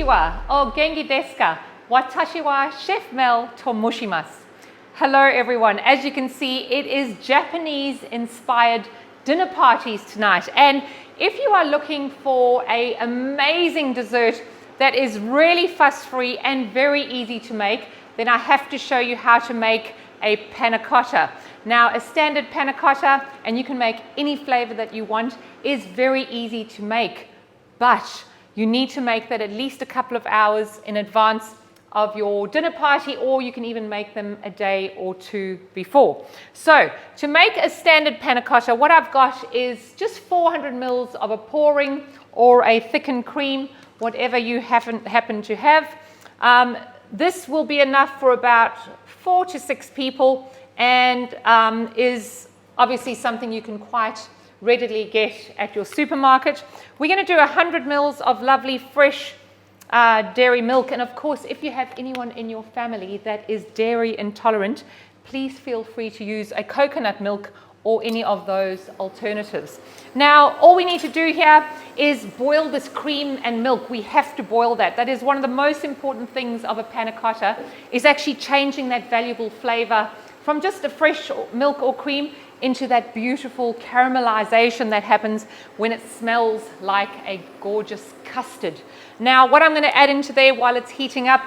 wa o genki desu ka? Watashi wa Chef Mel to mushimasu. Hello everyone. As you can see, it is Japanese inspired dinner parties tonight. And if you are looking for an amazing dessert that is really fuss-free and very easy to make, then I have to show you how to make a panna cotta. Now, a standard panna cotta, and you can make any flavor that you want, is very easy to make, but you need to make that at least a couple of hours in advance of your dinner party, or you can even make them a day or two before. So to make a standard panna cotta, what I've got is just 400 mils of a pouring or a thickened cream, whatever you happen to have. This will be enough for about 4 to 6 people, and is obviously something you can quite readily get at your supermarket. We're going to do 100 mils of lovely fresh dairy milk, and of course, if you have anyone in your family that is dairy intolerant, please feel free to use a coconut milk or any of those alternatives. Now, all we need to do here is boil this cream and milk. We have to boil that. That is one of the most important things of a panna cotta, is actually changing that valuable flavor from just a fresh milk or cream into that beautiful caramelization that happens when it smells like a gorgeous custard. Now, what I'm going to add into there while it's heating up,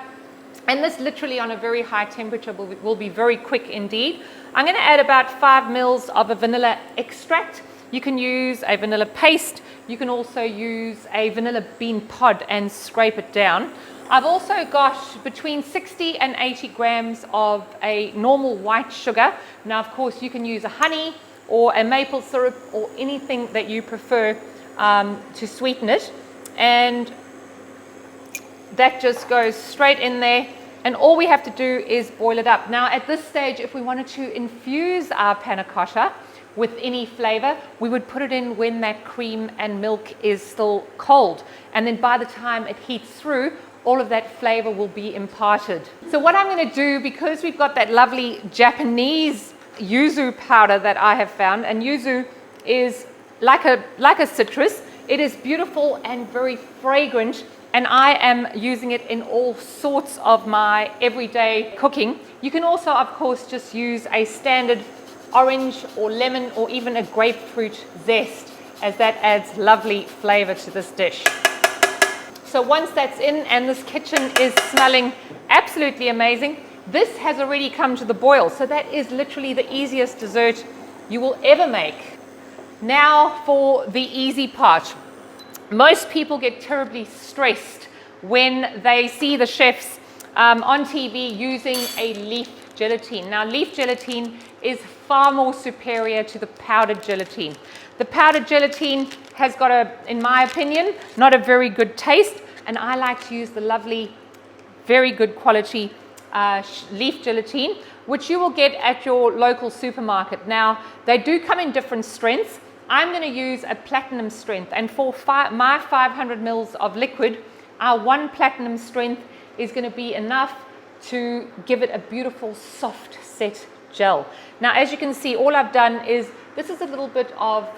and this literally on a very high temperature will be very quick indeed, I'm going to add about 5 mils of a vanilla extract. You can use a vanilla paste. You can also use a vanilla bean pod and scrape it down. I've also got between 60 and 80 grams of a normal white sugar. Now, of course, you can use a honey or a maple syrup or anything that you prefer to sweeten it. And that just goes straight in there. And all we have to do is boil it up. Now, at this stage, if we wanted to infuse our panna cotta with any flavor, we would put it in when that cream and milk is still cold. And then by the time it heats through, all of that flavor will be imparted. So what I'm going to do, because we've got that lovely Japanese yuzu powder that I have found, and yuzu is like a citrus. It is beautiful and very fragrant, and I am using it in all sorts of my everyday cooking. You can also, of course, just use a standard orange or lemon or even a grapefruit zest, as that adds lovely flavor to this dish. So once that's in and this kitchen is smelling absolutely amazing, this has already come to the boil. So that is literally the easiest dessert you will ever make. Now for the easy part. Most people get terribly stressed when they see the chefs on TV using a leaf gelatine. Now, leaf gelatine is far more superior to the powdered gelatine. The powdered gelatine has got in my opinion, not a very good taste, and I like to use the lovely, very good quality leaf gelatine, which you will get at your local supermarket. Now, they do come in different strengths. I'm going to use a platinum strength, and for my 500 mils of liquid, our 1 platinum strength is going to be enough to give it a beautiful soft set gel. Now, as you can see, all I've done is, this is a little bit of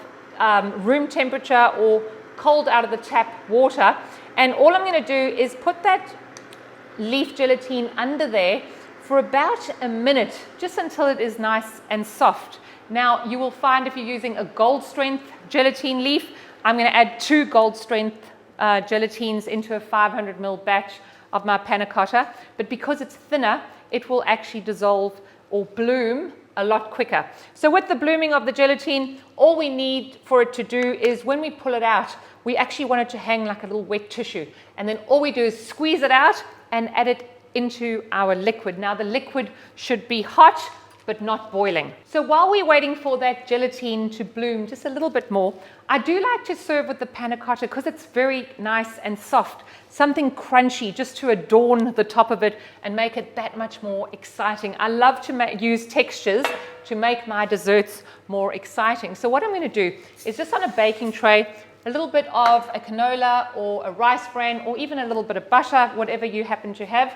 room temperature or cold out of the tap water, and all I'm going to do is put that leaf gelatine under there for about a minute, just until it is nice and soft. Now, you will find if you're using a gold strength gelatine leaf, I'm going to add 2 gold strength gelatines into a 500 ml batch of my panna cotta. But because it's thinner, it will actually dissolve or bloom a lot quicker. So with the blooming of the gelatine, all we need for it to do is, when we pull it out, we actually want it to hang like a little wet tissue. And then all we do is squeeze it out and add it into our liquid. Now, the liquid should be hot, but not boiling. So while we're waiting for that gelatine to bloom just a little bit more, I do like to serve with the panna cotta because it's very nice and soft, something crunchy just to adorn the top of it and make it that much more exciting. I love to use textures to make my desserts more exciting. So what I'm going to do is, just on a baking tray, a little bit of a canola or a rice bran or even a little bit of butter, whatever you happen to have.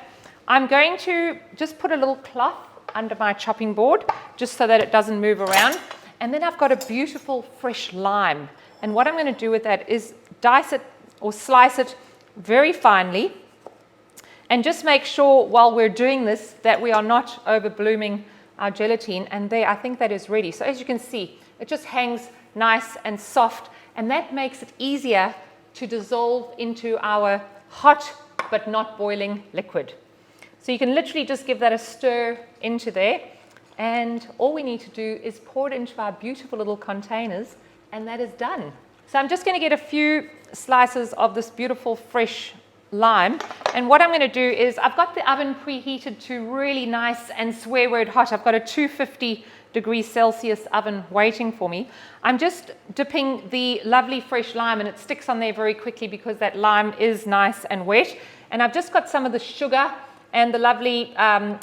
I'm going to just put a little cloth under my chopping board just so that it doesn't move around. And then I've got a beautiful fresh lime. And what I'm going to do with that is dice it or slice it very finely. And just make sure while we're doing this that we are not over blooming our gelatine. And there, I think that is ready. So as you can see, it just hangs nice and soft, and that makes it easier to dissolve into our hot but not boiling liquid. So you can literally just give that a stir into there, and all we need to do is pour it into our beautiful little containers, and that is done. So I'm just going to get a few slices of this beautiful fresh lime, and what I'm going to do is I've got the oven preheated to really nice and swear word hot. I've got a 250 degrees Celsius oven waiting for me. I'm just dipping the lovely fresh lime, and it sticks on there very quickly because that lime is nice and wet. And I've just got some of the sugar and the lovely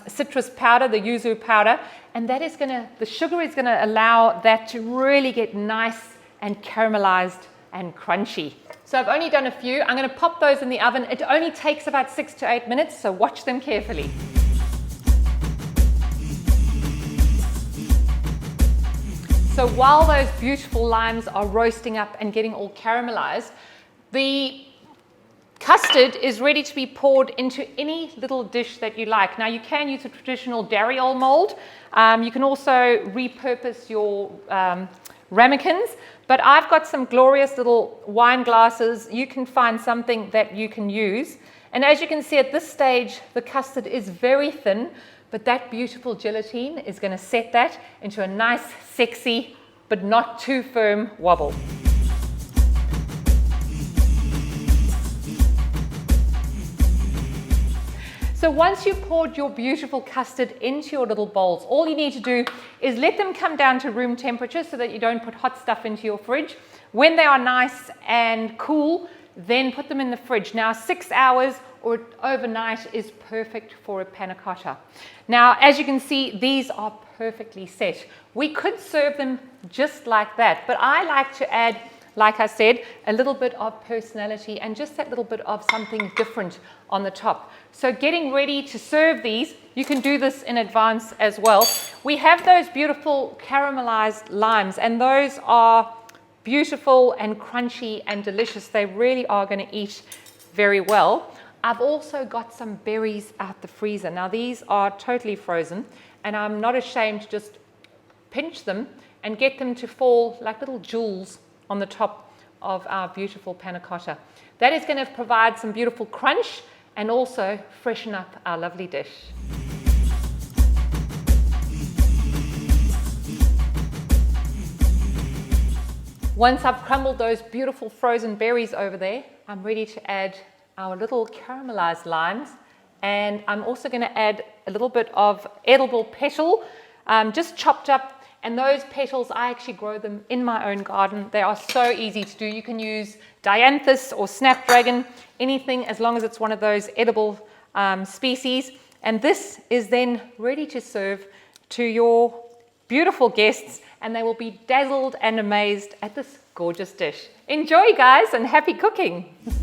citrus powder, the yuzu powder, and that is the sugar is going to allow that to really get nice and caramelized and crunchy. So I've only done a few. I'm going to pop those in the oven. It only takes about 6 to 8 minutes, so watch them carefully. So while those beautiful limes are roasting up and getting all caramelized, the custard is ready to be poured into any little dish that you like. Now you can use a traditional dariole mold. You can also repurpose your ramekins, but I've got some glorious little wine glasses. You can find something that you can use. And as you can see at this stage, the custard is very thin, but that beautiful gelatine is going to set that into a nice, sexy, but not too firm wobble. So once you've poured your beautiful custard into your little bowls, all you need to do is let them come down to room temperature so that you don't put hot stuff into your fridge. When they are nice and cool, then put them in the fridge. Now 6 hours or overnight is perfect for a panna cotta. Now as you can see, these are perfectly set. We could serve them just like that, but I like to add, like I said, a little bit of personality and just that little bit of something different on the top. So getting ready to serve these, you can do this in advance as well. We have those beautiful caramelized limes, and those are beautiful and crunchy and delicious. They really are going to eat very well. I've also got some berries out the freezer. Now these are totally frozen, and I'm not ashamed to just pinch them and get them to fall like little jewels on the top of our beautiful panna cotta. That is going to provide some beautiful crunch and also freshen up our lovely dish. Once I've crumbled those beautiful frozen berries over there, I'm ready to add our little caramelized limes, and I'm also going to add a little bit of edible petal, just chopped up. And those petals, I actually grow them in my own garden. They are so easy to do. You can use dianthus or snapdragon, anything as long as it's one of those edible species. And this is then ready to serve to your beautiful guests, and they will be dazzled and amazed at this gorgeous dish. Enjoy, guys, and happy cooking.